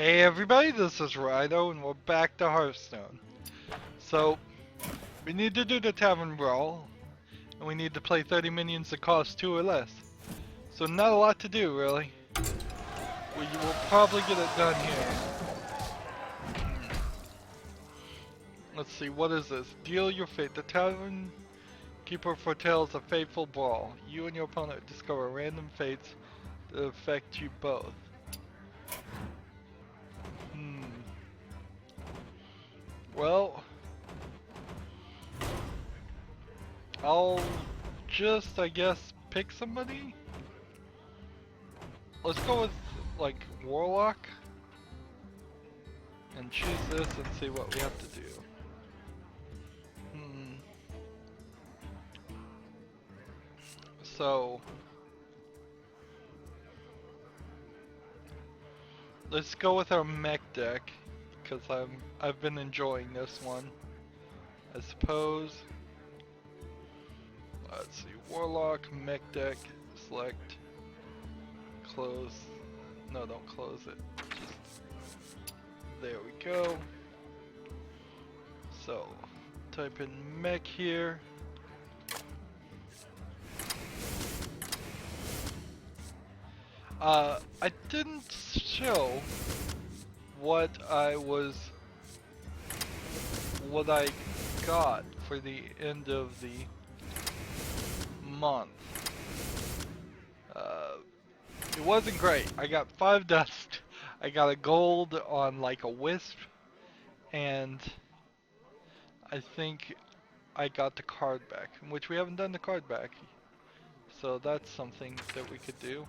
Hey everybody, this is Rydo and we're back to Hearthstone. So, we need to do the Tavern Brawl, and we need to play 30 minions that cost 2 or less. So not a lot to do, really. We will probably get it done here. Let's see, what is this? Deal your fate. The Tavern Keeper foretells a fateful brawl. You and your opponent discover random fates that affect you both. Well, I'll just, I guess, pick somebody? Let's go with, like, Warlock. And choose this and see what we have to do. So, let's go with our mech deck, because I've been enjoying this one. I suppose. Let's see, Warlock, mech deck, select, close. No, don't close it. Just there we go. So, type in mech here. I didn't show what I got for the end of the month. It wasn't great. I got 5 dust. I got a gold on like a wisp, and I think I got the card back, which we haven't done the card back. So that's something that we could do.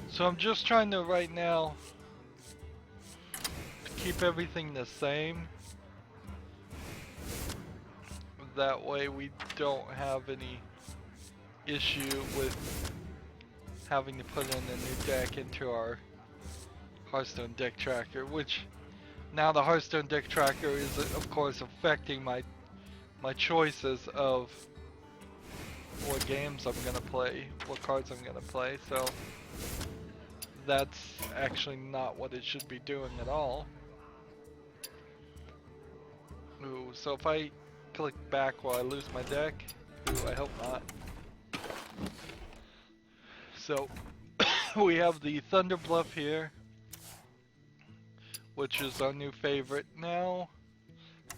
So I'm just trying to right now keep everything the same. That way we don't have any issue with having to put in a new deck into our Hearthstone deck tracker, which now the Hearthstone deck tracker is of course affecting my choices of what games I'm gonna play, what cards I'm gonna play, so that's actually not what it should be doing at all. Ooh, so if I click back while I lose my deck, ooh, I hope not. So we have the Thunder Bluff here, which is our new favorite now,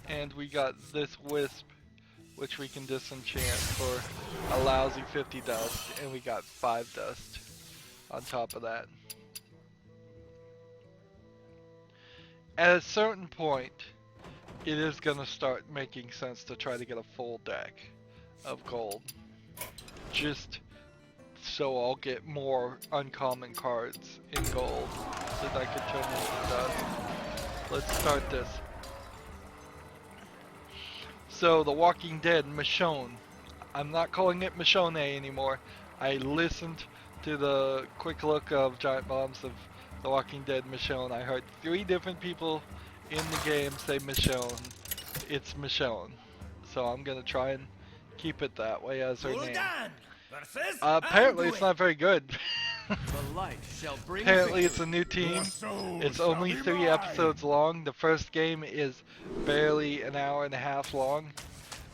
and we got this Wisp, which we can disenchant for a lousy 50 dust, and we got 5 dust on top of that. At a certain point, it is gonna start making sense to try to get a full deck of gold, just so I'll get more uncommon cards in gold so that I can turn into dust. Let's start this. So, The Walking Dead, Michonne. I'm not calling it Michonne anymore. I listened to the quick look of Giant Bombs of The Walking Dead, Michonne. I heard 3 different people in the game say Michonne. It's Michonne. So I'm gonna try and keep it that way as her name. Apparently it's not very good. Apparently it's a new team. It's only 3 episodes long. The first game is barely an hour and a half long,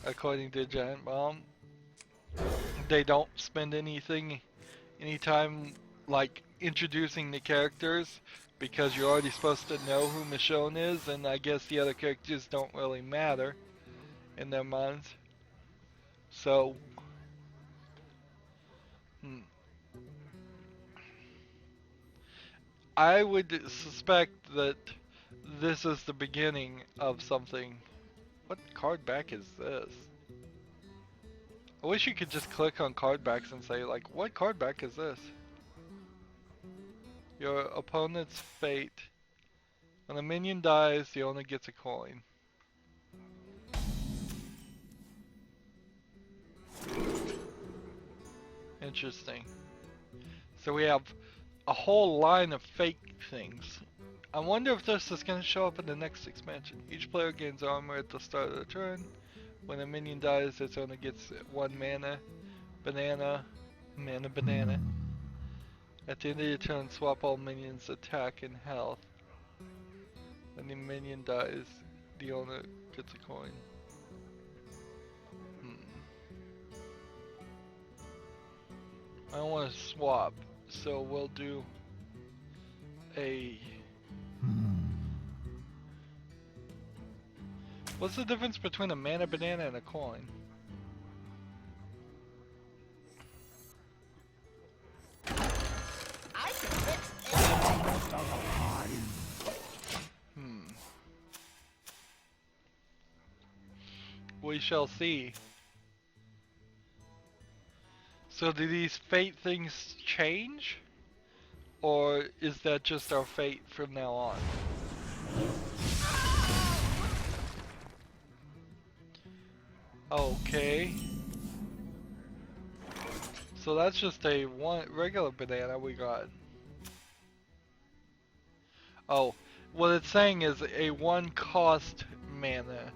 according to Giant Bomb. They don't spend any time like introducing the characters, because you're already supposed to know who Michonne is, and I guess the other characters don't really matter in their minds. So, I would suspect that this is the beginning of something. What card back is this? I wish you could just click on card backs and say, like, what card back is this? Your opponent's fate. When a minion dies, the owner gets a coin. Interesting. So we have a whole line of fake things. I wonder if this is going to show up in the next expansion. Each player gains armor at the start of the turn. When a minion dies, its owner gets 1 mana. Banana. Mana banana. At the end of your turn, swap all minions' attack and health. When the minion dies, the owner gets a coin. I don't want to swap, so we'll do a... What's the difference between a mana banana and a coin? We shall see. So do these fate things change? Or is that just our fate from now on? Okay. So that's just a regular banana we got. Oh, what it's saying is a 1 cost mana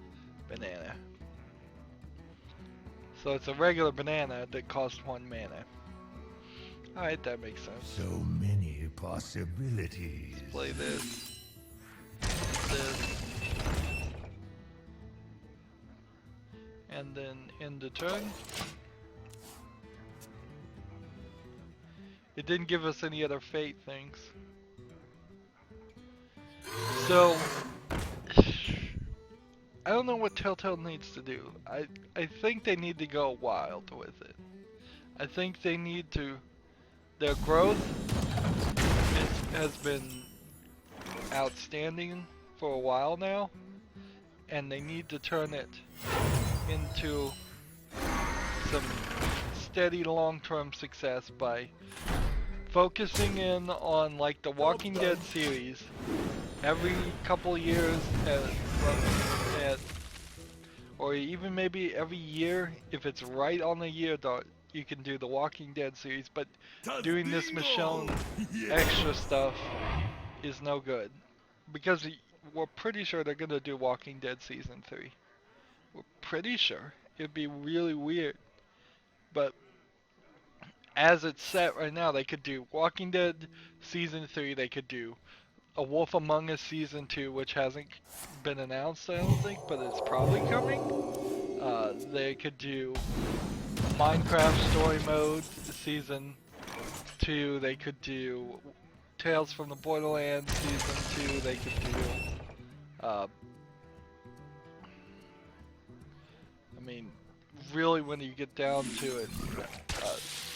banana. So it's a regular banana that costs 1 mana. Alright, that makes sense. So many possibilities. Let's play this. This. And then end the turn. It didn't give us any other fate things. So I don't know what Telltale needs to do. I think they need to go wild with it. I think they need to... Their growth has been outstanding for a while now, and they need to turn it into some steady long-term success by focusing in on like the Walking Dead series every couple years or even maybe every year. If it's right on the year dot, you can do the Walking Dead series, but doing this Michonne extra stuff is no good, because we're pretty sure they're gonna do Walking Dead season 3. We're pretty sure. It'd be really weird, but as it's set right now, they could do Walking Dead season 3, they could do A Wolf Among Us season 2, which hasn't been announced, I don't think, but it's probably coming. They could do Minecraft Story Mode season 2, they could do Tales from the Borderlands season 2, they could do, I mean, really when you get down to it,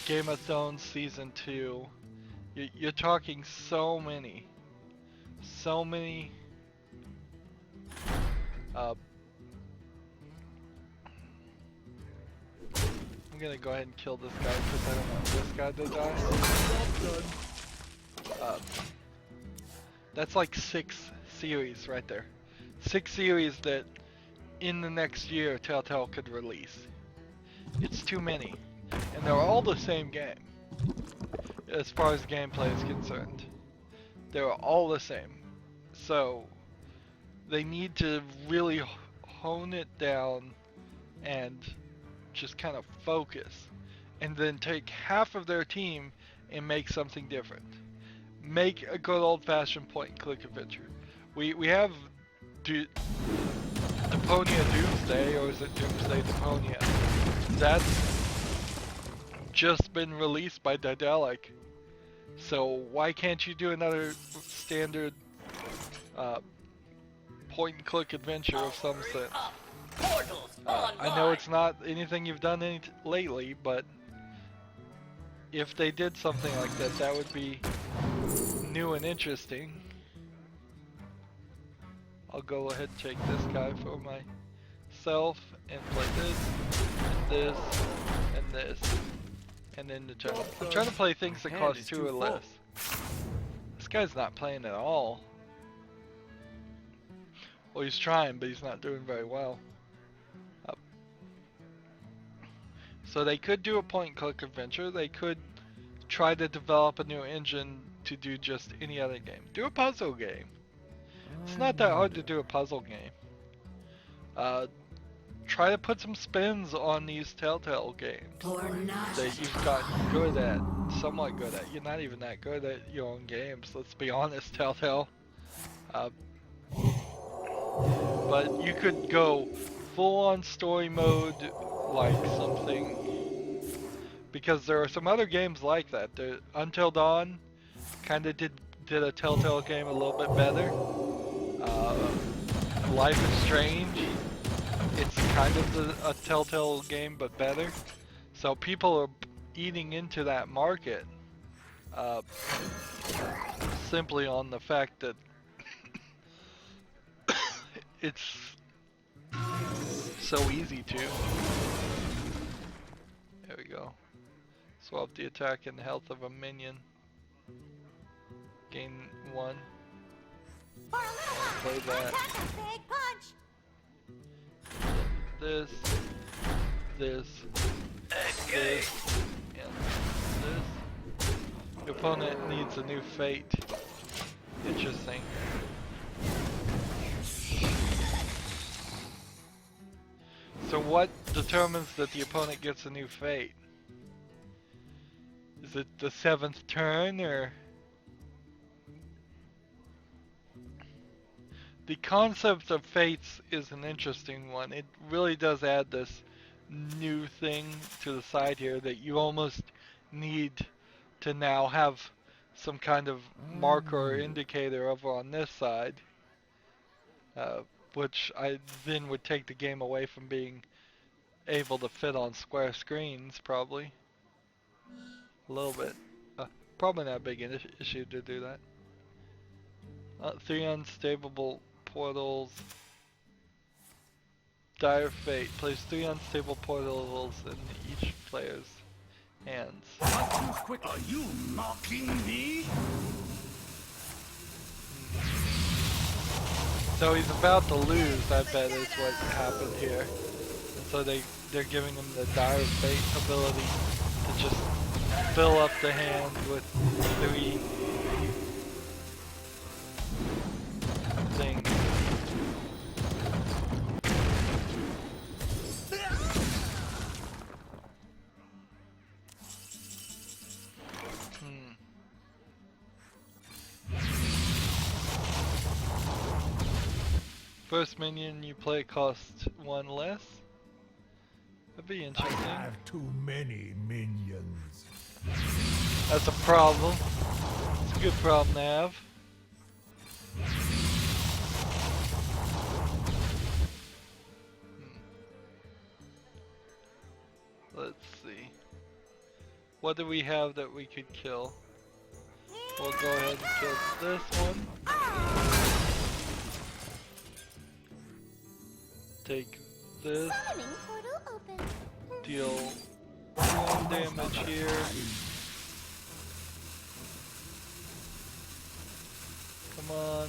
Game of Thrones season 2, you're talking so many, I'm gonna go ahead and kill this guy because I don't want this guy to die. That's like 6 series right there. 6 series that in the next year Telltale could release. It's too many. And they're all the same game, as far as gameplay is concerned. They're all the same. So they need to really hone it down and just kind of focus, and then take half of their team and make something different. Make a good old-fashioned point-and-click adventure. We have Deponia Doomsday, or is it Doomsday Deponia? That's just been released by Daedalic. So why can't you do another standard point-and-click adventure of some sense? I know it's not anything you've done lately, but if they did something like that, that would be new and interesting. I'll go ahead and take this guy for myself and play this, and this, and then the turn. I'm trying to play things that cost 2 or less. This guy's not playing at all. Well, he's trying, but he's not doing very well. So they could do a point-and-click adventure. They could try to develop a new engine to do just any other game. Do a puzzle game. It's not that hard to do a puzzle game. try to put some spins on these Telltale games that you've gotten good at, somewhat good at. You're not even that good at your own games, let's be honest, Telltale. But you could go full-on story mode, like something, because there are some other games like that. Until Dawn kind of did a Telltale game a little bit better. Life is Strange, it's kind of a Telltale game but better. So people are eating into that market simply on the fact that it's so easy to. There we go. Swap the attack and health of a minion. Gain 1. Play that. This, and this. Your opponent needs a new fate. Interesting. So what determines that the opponent gets a new fate? Is it the 7th turn, or? The concept of fates is an interesting one. It really does add this new thing to the side here that you almost need to now have some kind of marker or indicator over on this side, which I then would take the game away from being able to fit on square screens, probably. A little bit. Probably not a big issue to do that. 3 unstable portals. Dire Fate. Place 3 unstable portals in each player's hands. Not too quick. Are you mocking me? So he's about to lose, I bet is what happened here. And so they're giving him the Dire Fate ability to just fill up the hand with 3 things. First minion you play costs 1 less. That'd be interesting. I have too many minions. That's a problem. It's a good problem to have. Let's see. What do we have that we could kill? We'll go ahead and kill this one. Take this. Deal 1 damage here. Come on.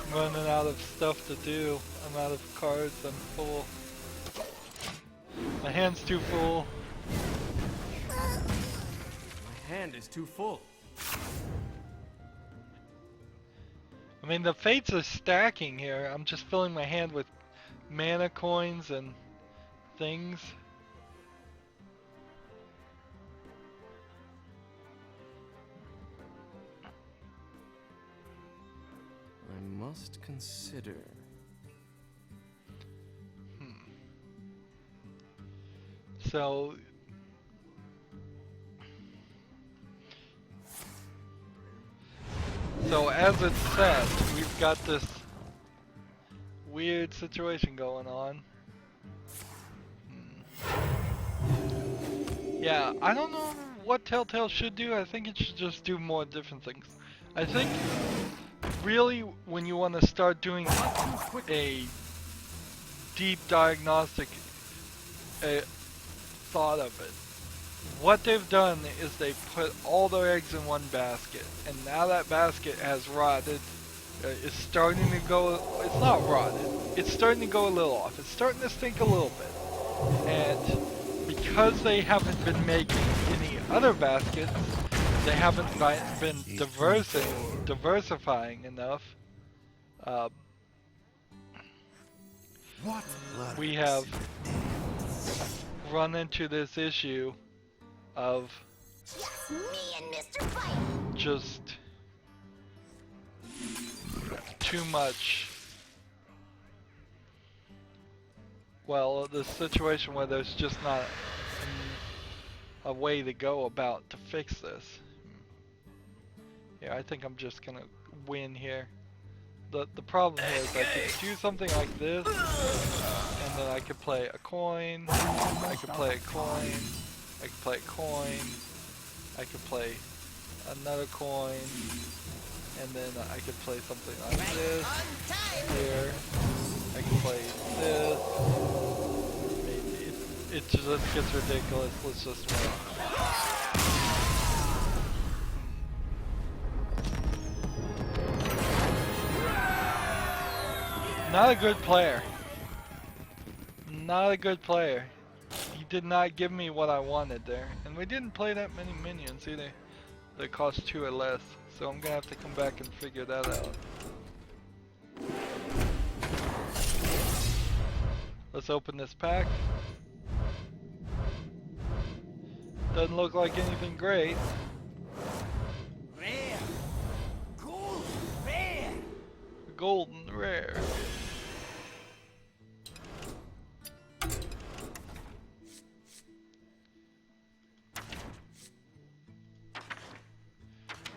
I'm running out of stuff to do. I'm out of cards. I'm full. My hand's too full. My hand is too full. I mean, the fates are stacking here. I'm just filling my hand with mana coins and things. I must consider. So as it's set, we've got this weird situation going on. Yeah, I don't know what Telltale should do. I think it should just do more different things. I think really when you want to start doing a deep diagnostic thought of it, what they've done is they put all their eggs in one basket, and now that basket has rotted. It's starting to go, it's not rotted, it's starting to go a little off, it's starting to stink a little bit. And because they haven't been making any other baskets, they haven't been diversifying enough. Uh, What we have run into this issue of Just me and Mr. Fight. just too much. Well, the situation where there's just not a way to go about to fix this. Yeah, I think I'm just gonna win here. The problem here is I could do something like this, and then I could play a coin, I could play a coin, I could play a coin, I could play another coin, and then I could play something like this here. I can play this. Maybe it just gets ridiculous. Let's just win. Not a good player. Not a good player. He did not give me what I wanted there. And we didn't play that many minions either. They cost 2 or less. So I'm gonna have to come back and figure that out. Let's open this pack. Doesn't look like anything great. Rare. Gold. Rare. Golden rare.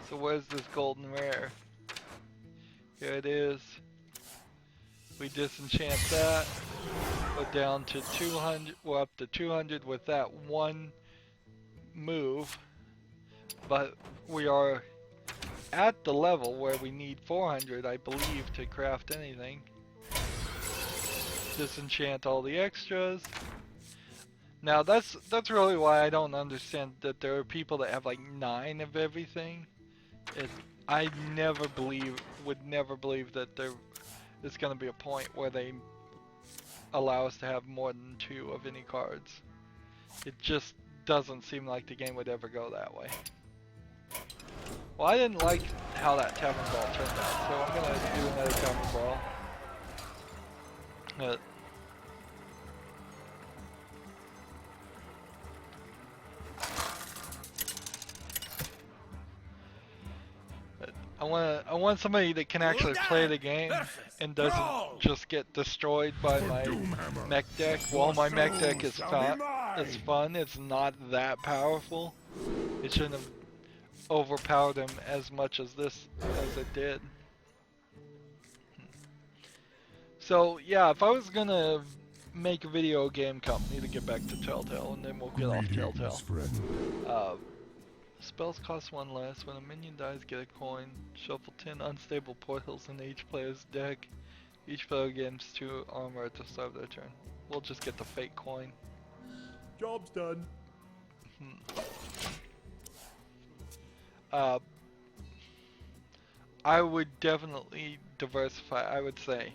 So where's this golden rare? Here it is. We disenchant that. We're down to 200. We're up to 200 with that one move. But we are at the level where we need 400, I believe, to craft anything. Disenchant all the extras. Now that's really why I don't understand that there are people that have like 9 of everything. I would never believe that there is going to be a point where they allow us to have more than 2 of any cards. It just doesn't seem like the game would ever go that way. Well, I didn't like how that tavern ball turned out, so I'm going to do another tavern ball. I want somebody that can actually play the game and doesn't just get destroyed by my mech deck. While my mech deck is fun, it's not that powerful. It shouldn't have overpowered him as much as it did. So yeah, if I was gonna make a video game company, to get back to Telltale, and then we'll get off Telltale. Spells cost 1 less. When a minion dies, get a coin. Shuffle 10 unstable portals in each player's deck. Each player gains 2 armor at the start of their turn. We'll just get the fake coin. Job's done. I would definitely diversify, I would say.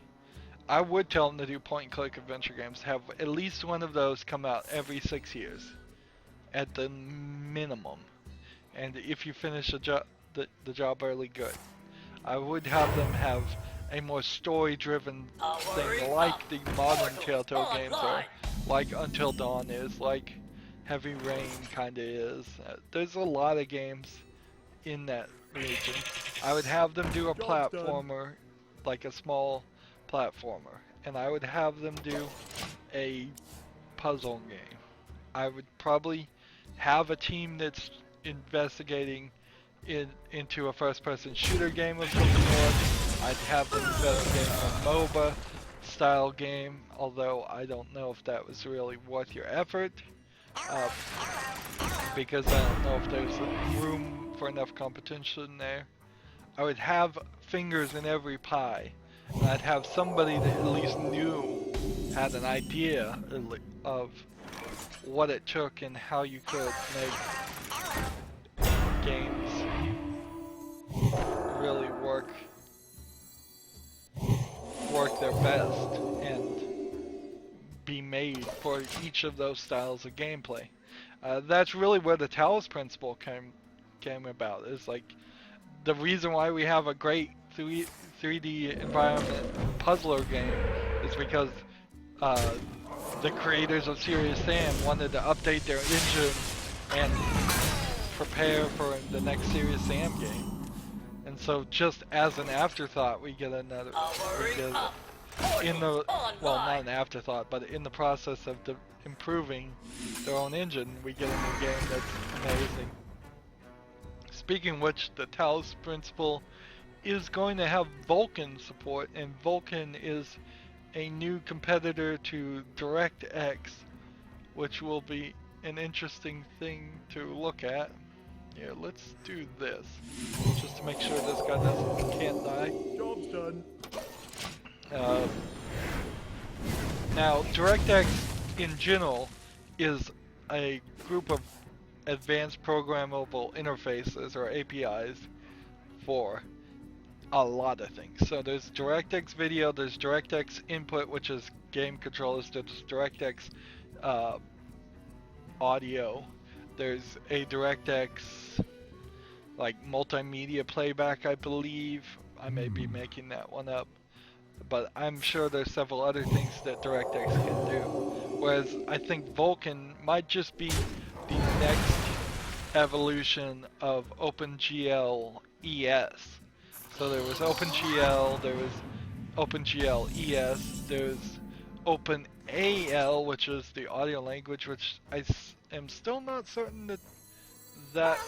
I would tell them to do point-and-click adventure games. Have at least one of those come out every 6 years. At the minimum. And if you finish the job early, good. I would have them have a more story-driven thing, like the modern Telltale games are, like Until Dawn is, like Heavy Rain kinda is. There's a lot of games in that region. I would have them do a platformer, like a small platformer, and I would have them do a puzzle game. I would probably have a team that's investigating into a first-person shooter game of some sort. I'd have them investigating a MOBA style game, although I don't know if that was really worth your effort, because I don't know if there's room for enough competition there. I would have fingers in every pie, and I'd have somebody that at least had an idea of what it took and how you could make games really work their best and be made for each of those styles of gameplay. That's really where the Talos principle came about. It's like the reason why we have a great 3D environment puzzler game is because the creators of Serious Sam wanted to update their engine and prepare for the next Serious Sam game. And so just as an afterthought, we get another, in the, well, not an afterthought, but in the process of improving their own engine, we get a new game that's amazing. Speaking of which, the Talos Principle is going to have Vulkan support, and Vulkan is a new competitor to DirectX, which will be an interesting thing to look at. Yeah, let's do this, just to make sure this guy can't die. Job's done. Now, DirectX in general is a group of advanced programmable interfaces or APIs for a lot of things. So there's DirectX video, there's DirectX input, which is game controllers, there's DirectX audio, there's a DirectX like multimedia playback, I believe. I may be making that one up, but I'm sure there's several other things that DirectX can do. Whereas I think Vulkan might just be the next evolution of OpenGL ES. So there was OpenGL, there was OpenGL ES, there's OpenAL, which is the audio language, which I am still not certain that that's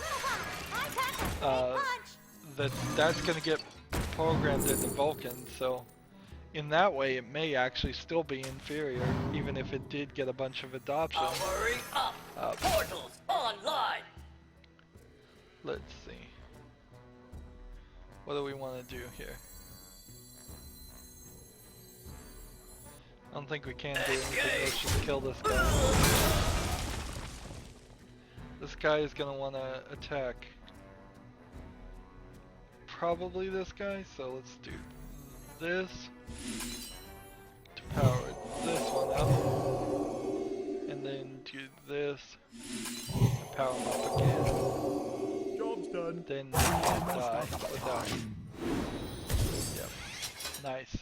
going to get programmed into Vulkan. So in that way, it may actually still be inferior, even if it did get a bunch of adoption. Portals online. Let's see. What do we want to do here? I don't think we can do anything. Let's just kill this guy. This guy is gonna want to attack. Probably this guy, so let's do this to power this one up. And then do this to power him up again. Job's done. Then you can die without. Yep. Nice.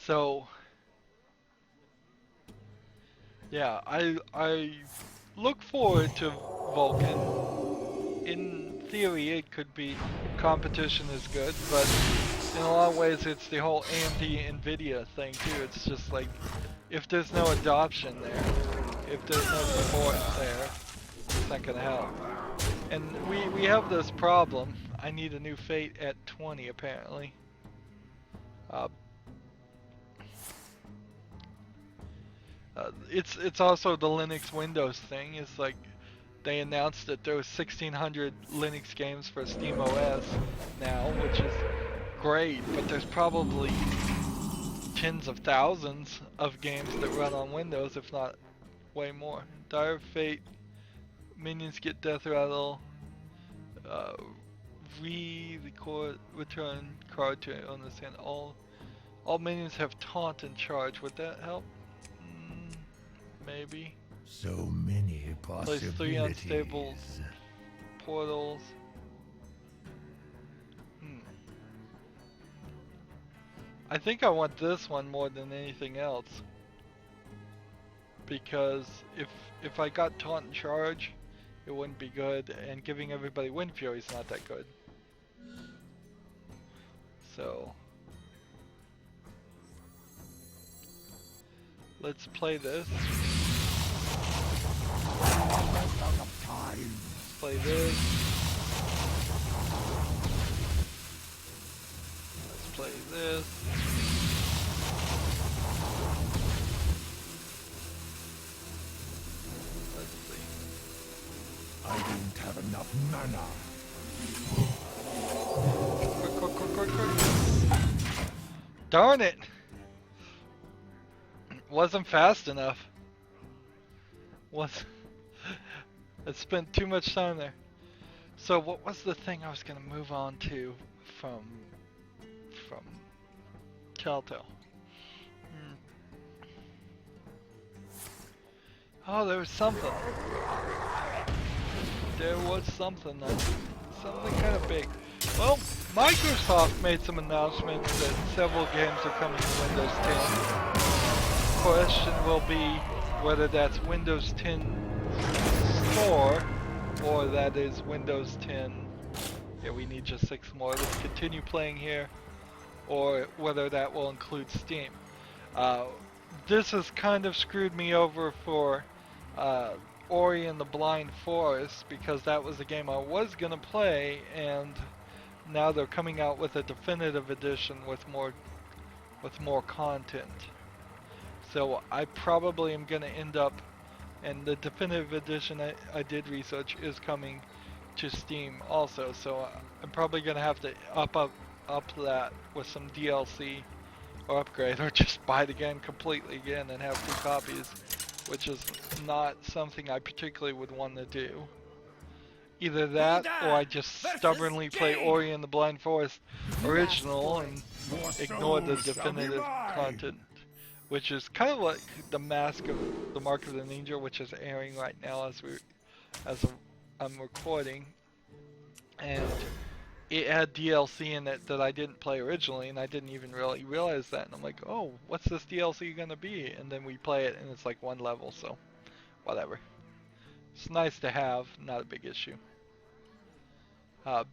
So yeah, I look forward to Vulkan. In theory, it could be competition is good, but in a lot of ways, it's the whole AMD NVIDIA thing too. It's just like if there's no adoption there, if there's no support there, it's not gonna help. And we have this problem. I need a new Fate at 20 apparently. It's also the Linux Windows thing. It's like they announced that there was 1,600 Linux games for SteamOS now, which is great, but there's probably tens of thousands of games that run on Windows, if not way more. Dire Fate, minions get death rattle, return card to on this hand. All minions have taunt and charge. Would that help? Maybe. So many Place 3 unstable portals. I think I want this one more than anything else. Because if I got taunt and charge, it wouldn't be good, and giving everybody Wind Fury is not that good. So let's play this. Let's play this. Let's play this. Let's see. I don't have enough mana. Quick. Darn it! Wasn't fast enough. I spent too much time there. So what was the thing I was gonna move on to from Telltale? Oh, there was something. There was something. Something kind of big. Well, Microsoft made some announcements that several games are coming to Windows 10. Question will be whether that's Windows 10 Store or that is Windows 10. Yeah, we need just 6 more. Let's continue playing here. Or whether that will include Steam. This has kind of screwed me over for Ori and the Blind Forest because that was the game I was gonna play, and now they're coming out with a definitive edition with more content. So I probably am gonna end up, and the definitive edition I did research is coming to Steam also. So I'm probably gonna have to up that with some DLC or upgrade, or just buy it again completely again and have 2 copies, which is not something I particularly would want to do. Either that, or I just stubbornly play Ori and the Blind Forest original and ignore the definitive content, which is kind of like the Mark of the Ninja, which is airing right now as I'm recording, and it had DLC in it that I didn't play originally, and I didn't even really realize that. And I'm like, oh, what's this DLC gonna be? And then we play it, and it's like 1 level, so whatever. It's nice to have, not a big issue. But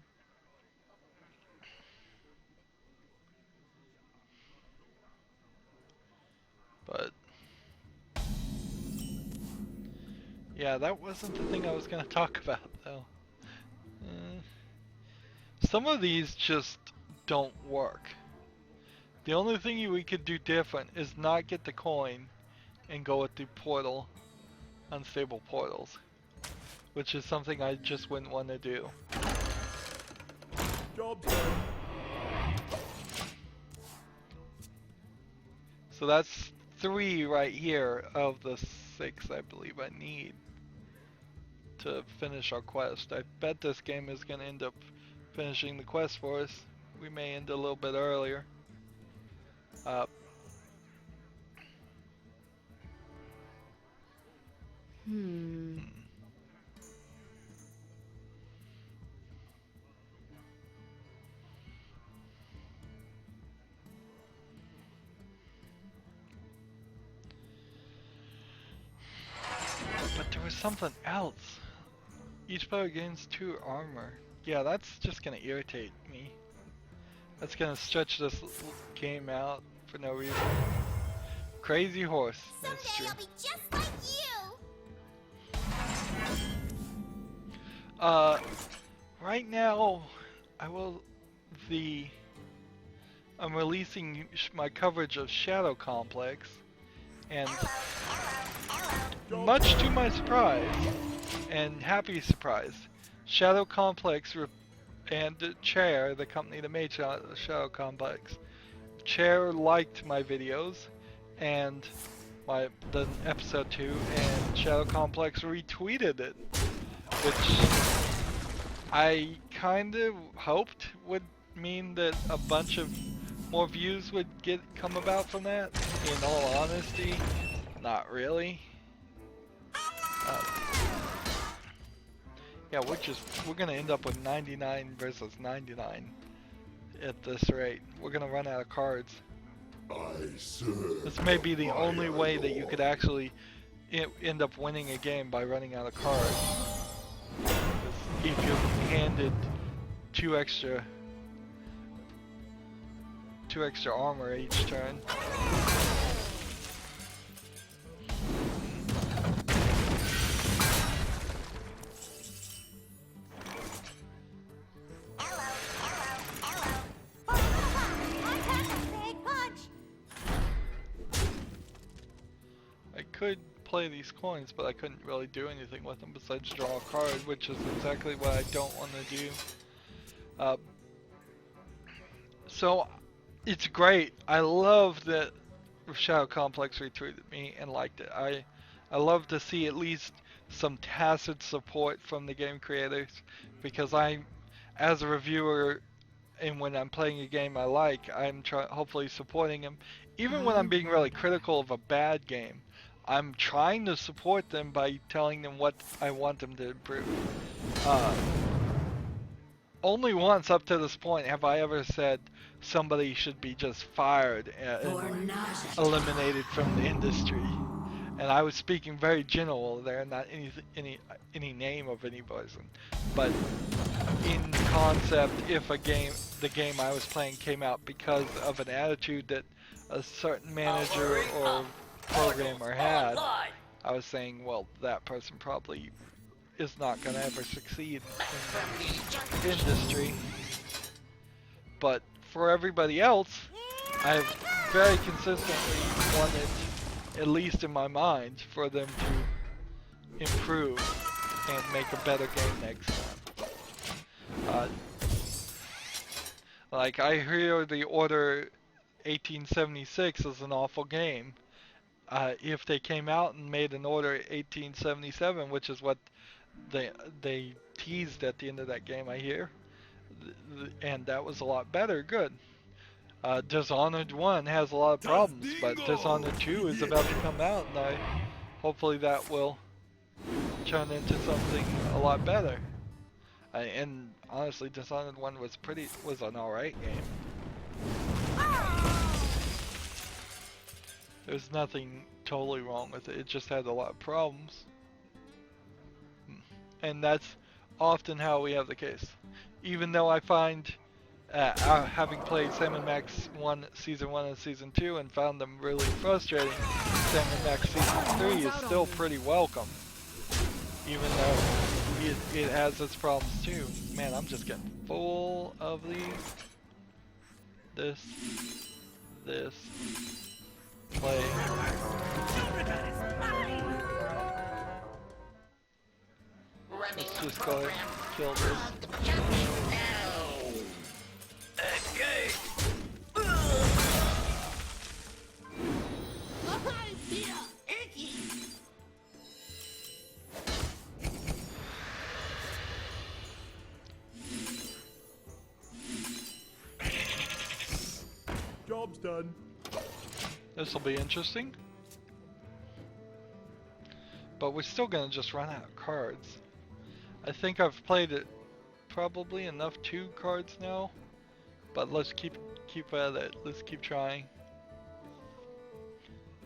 yeah, that wasn't the thing I was gonna talk about, though. Some of these just don't work. The only thing we could do different is not get the coin and go with the portal, unstable portals, which is something I just wouldn't want to do. Job done. So that's 3 right here of the 6 I believe I need to finish our quest. I bet this game is going to end up finishing the quest for us. We may end a little bit earlier. But there was something else. Each player gains 2 armor. Yeah, that's just gonna irritate me. That's gonna stretch this game out for no reason. Crazy horse. That's Someday true. I'll be just like you. Right now, I'm releasing my coverage of Shadow Complex, and much to my surprise and happy surprise, Shadow Complex and Chair, the company that made Shadow Complex, Chair liked my videos and the episode 2, and Shadow Complex retweeted it, which I kind of hoped would mean that a bunch of more views would come about from that. In all honesty, not really. Yeah, we're gonna end up with 99 versus 99 at this rate. We're gonna run out of cards. This may be the only way that you could actually end up winning a game, by running out of cards. If you're handed 2 extra armor each turn. I could play these coins, but I couldn't really do anything with them besides draw a card, which is exactly what I don't want to do. So it's great. I love that Shadow Complex retweeted me and liked it. I love to see at least some tacit support from the game creators, because as a reviewer, and when I'm playing a game I like, I'm hopefully supporting them. Even when I'm being really critical of a bad game, I'm trying to support them by telling them what I want them to improve. Uh, Only once up to this point have I ever said somebody should be just fired and eliminated from the industry. And I was speaking very general there, not any name of any person. But in concept, if the game I was playing came out because of an attitude that a certain manager or programmer had, I was saying, well, that person probably is not going to ever succeed in the industry. But for everybody else, I've very consistently wanted, at least in my mind, for them to improve and make a better game next time. Like, I hear the Order 1876 is an awful game. If they came out and made an Order 1877, which is what they teased at the end of that game, I hear, and that was a lot better, good. Dishonored 1 has a lot of problems, but Dishonored 2 is about to come out, and hopefully that will turn into something a lot better. And honestly, Dishonored 1 was an alright game. There's nothing totally wrong with it, it just had a lot of problems. And that's often how we have the case. Even though I find, having played Sam & Max Season 1 and Season 2 and found them really frustrating, Sam & Max Season 3 is still pretty welcome. Even though it has its problems too. Man, I'm just getting full of these. This. Play. Let's just go ahead and kill this. Job's done. This will be interesting. But we're still gonna just run out of cards. I think I've played it probably enough 2 cards now. But let's keep at it. Let's keep trying.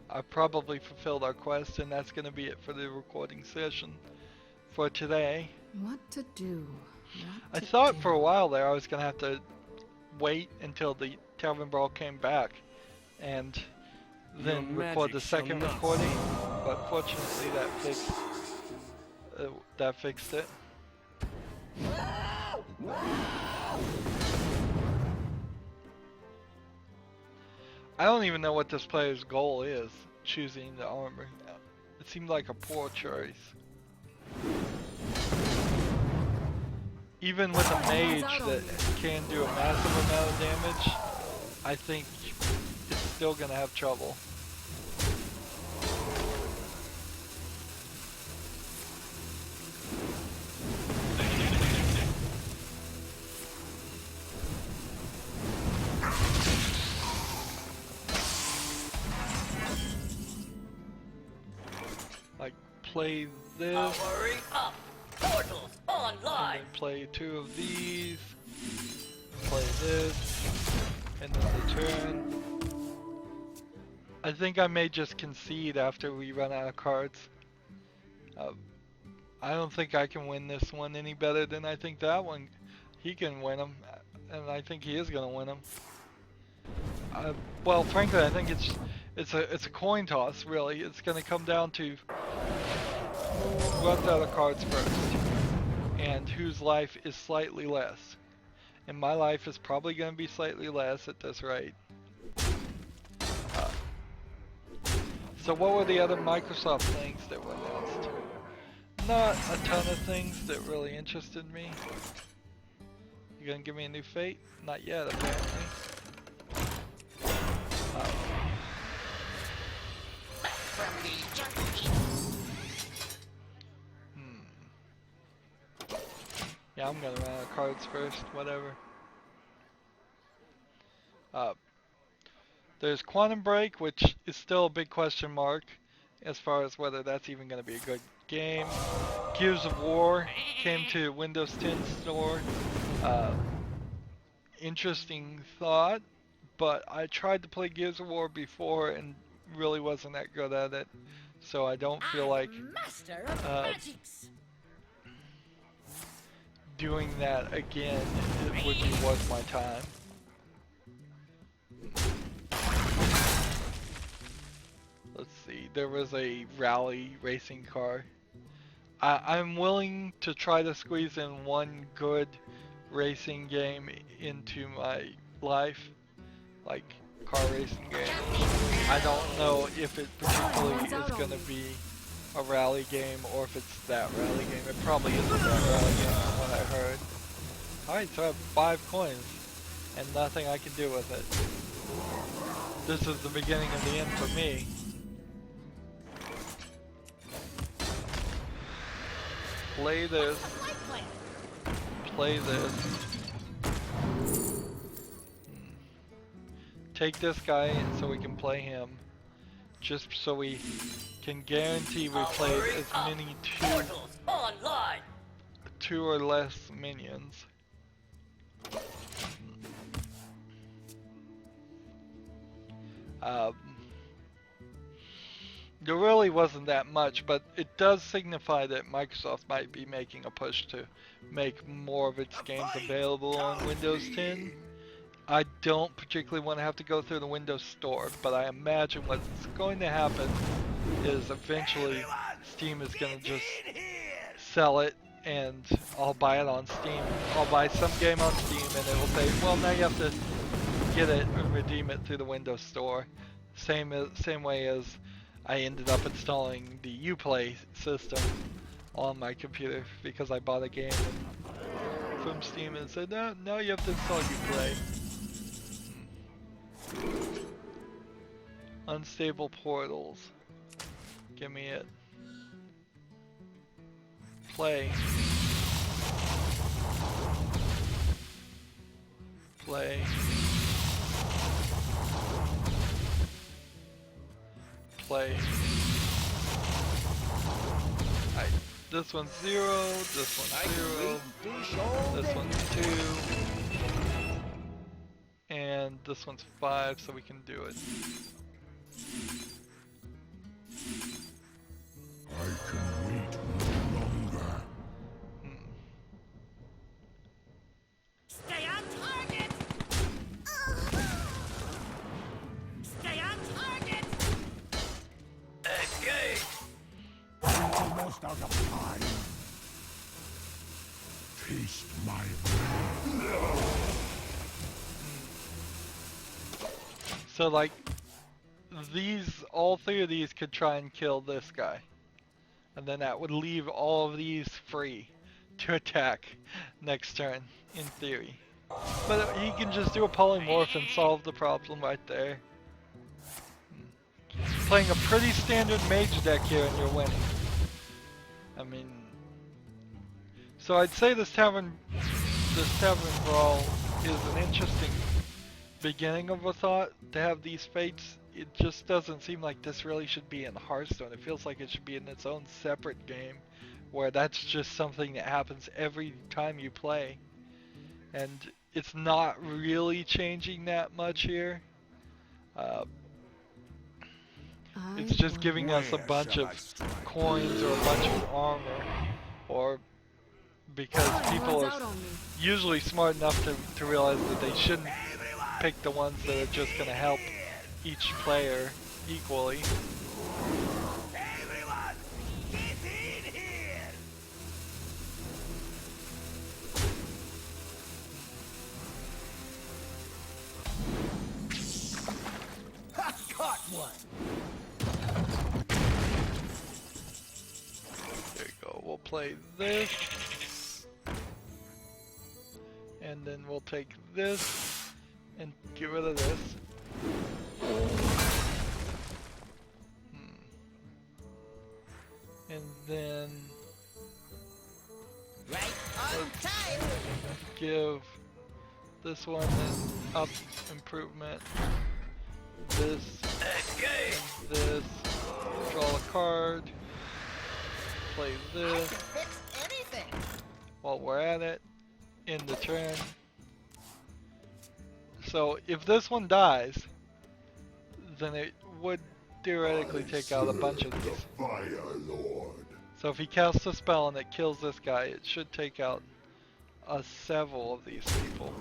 I probably fulfilled our quest, and that's gonna be it for the recording session for today. What to do? I thought for a while there I was gonna have to wait until the Tavern Brawl came back and then record the second recording, but fortunately that fixed it. I don't even know what this player's goal is, choosing the armor. It seemed like a poor choice. Even with a mage that can do a massive amount of damage, I think it's still gonna have trouble. Like, play this. Powering up. Portals And online. then play 2 of these. Play this. And then the turn. I think I may just concede after we run out of cards. I don't think I can win this one any better than I think that one. He can win them, and I think he is gonna win them. Well, frankly, I think it's a coin toss. Really, it's gonna come down to who runs out of cards first, and whose life is slightly less. And my life is probably gonna be slightly less at this rate. So what were the other Microsoft things that were announced? Not a ton of things that really interested me. You gonna give me a new Fate? Not yet, apparently. Yeah, I'm gonna run out of cards first, whatever. There's Quantum Break, which is still a big question mark. as far as whether that's even going to be a good game. Gears of War came to Windows 10 store. Interesting thought, but I tried to play Gears of War before and really wasn't that good at it, so I don't feel like Master of magics. doing that again it would be worth my time. Let's see, there was a rally racing car. I'm willing to try to squeeze in one good racing game into my life, like car racing game. I don't know if it particularly is going to be a rally game or if it's that rally game. It probably isn't that rally game from what I heard. Alright, so I have 5 coins and nothing I can do with it. This is the beginning of the end for me. Play this. Play this. Take this guy so we can play him. Just so we can guarantee we play as many two or less minions. There really wasn't that much, but it does signify that Microsoft might be making a push to make more of its games available on Windows 10. I don't particularly want to have to go through the Windows Store, but I imagine what's going to happen is eventually Steam is going to just sell it and I'll buy it on Steam. I'll buy some game on Steam and it will say, well, now you have to get it and redeem it through the Windows Store. Same way as I ended up installing the Uplay system on my computer because I bought a game from Steam and said, no, now you have to install Uplay. Unstable portals. Give me it. Play. Play. Play. Alright, this one's 0, this one's 0, this one's 2, and this one's 5, so we can do it. I can wait no longer. Stay on target. Stay on target. Escape. I'm almost out of time. Taste my wrath. So like, all 3 of these could try and kill this guy. And then that would leave all of these free to attack next turn, in theory. But he can just do a polymorph and solve the problem right there. Playing a pretty standard mage deck here and you're winning. I mean, so I'd say this tavern brawl is an interesting beginning of a thought to have these fates. It just doesn't seem like this really should be in Hearthstone. It feels like it should be in its own separate game where that's just something that happens every time you play. And it's not really changing that much here. It's just giving us a bunch of coins or a bunch of armor, or because people are usually smart enough to realize that they shouldn't pick the ones that are just going to help each player equally. Everyone, get in here. I caught one. There you go. We'll play this. And then we'll take this and get rid of this. And then Right on time. give this one an up improvement, this, Escape. and this, draw a card. Play I this can fix anything. while we're at it. End the turn. So if this one dies, then it would theoretically take out a bunch of these. Fire Lord. So if he casts a spell and it kills this guy, it should take out several of these people.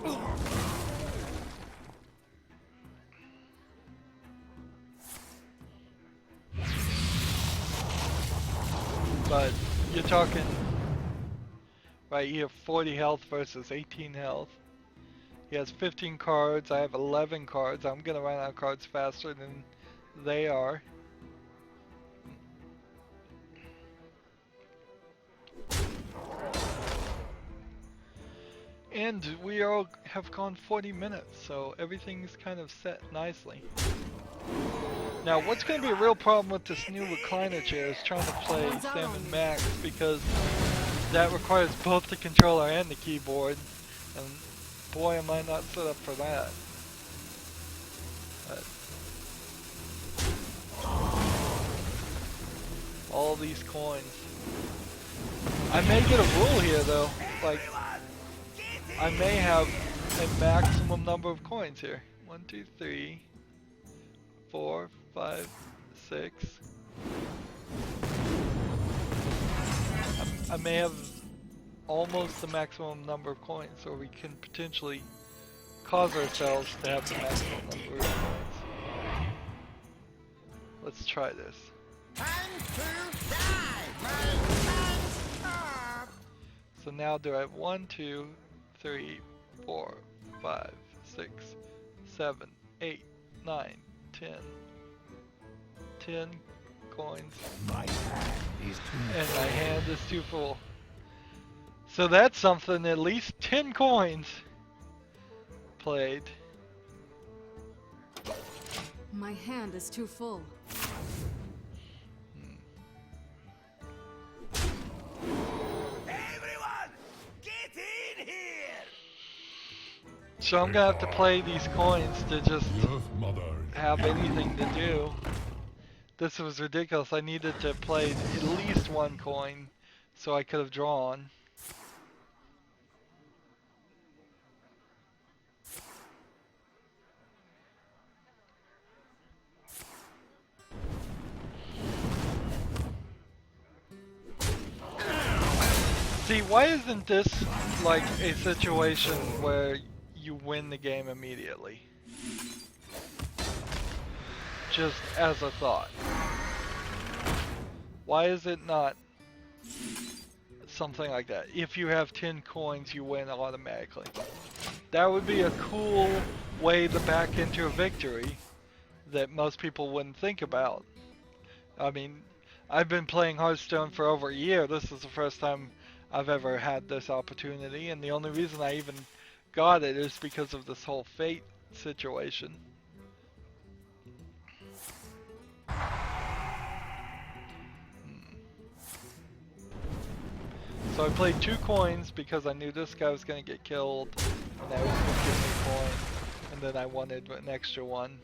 But you're talking right here, 40 health versus 18 health. He has 15 cards, I have 11 cards. I'm gonna run out of cards faster than they are. And we all have gone 40 minutes, so everything's kind of set nicely. Now, what's going to be a real problem with this new recliner chair is trying to play Sam and Max, because that requires both the controller and the keyboard, and boy am I not set up for that. But all these coins. I may get a rule here though, like I may have a maximum number of coins here. 1, 2, 3, 4, 5, 6. I may have almost the maximum number of coins, so we can potentially cause ourselves to have the maximum number of coins. Let's try this. Time to die, my time's up. So now do I have 1, 2, 3, 4, 5, 6, 7, 8, 9, 10. 10 coins. My hand is too And my hand is too full. So that's something, at least 10 coins played. My hand is too full. Everyone, get in here. So I'm gonna have to play these coins to just Earth Mother. have anything to do. This was ridiculous. I needed to play at least one coin so I could have drawn. See, why isn't this like a situation where you win the game immediately? Just as a thought. Why is it not something like that? If you have 10 coins, you win automatically. That would be a cool way to back into a victory that most people wouldn't think about. I mean, I've been playing Hearthstone for over a year. This is the first time I've ever had this opportunity, and the only reason I even got it is because of this whole fate situation. So I played 2 coins because I knew this guy was going to get killed, and that was going to give me a coin, and then I wanted an extra one.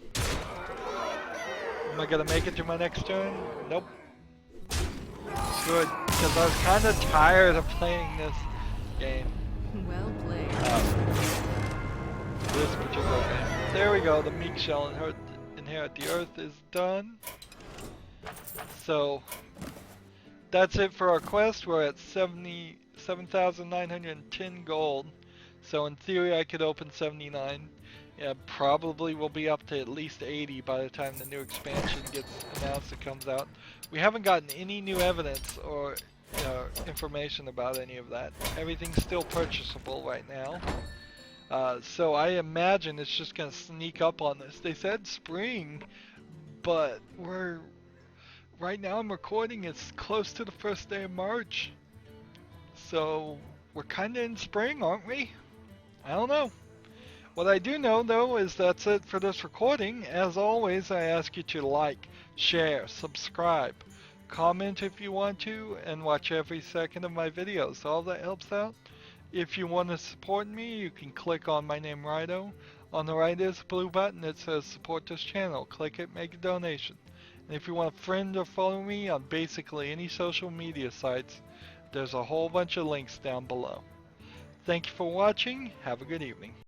Am I going to make it to my next turn? Nope. Good, because I was kind of tired of playing this game. Well played. This particular game. There we go, the meek shall inherit the earth is done. So, that's it for our quest. We're at 77,910 gold. So in theory I could open 79. Yeah, probably will be up to at least 80 by the time the new expansion gets announced and comes out. We haven't gotten any new evidence or information about any of that. Everything's still purchasable right now. So I imagine it's just going to sneak up on this. They said spring, but right now I'm recording, it's close to the first day of March. So we're kind of in spring, aren't we? I don't know. What I do know though is that's it for this recording. As always, I ask you to like, share, subscribe, comment if you want to, and watch every second of my videos. All that helps out. If you want to support me, you can click on my name, Rydo. On the right is a blue button that says support this channel. Click it, make a donation. And if you want to friend or follow me on basically any social media sites, there's a whole bunch of links down below. Thank you for watching. Have a good evening.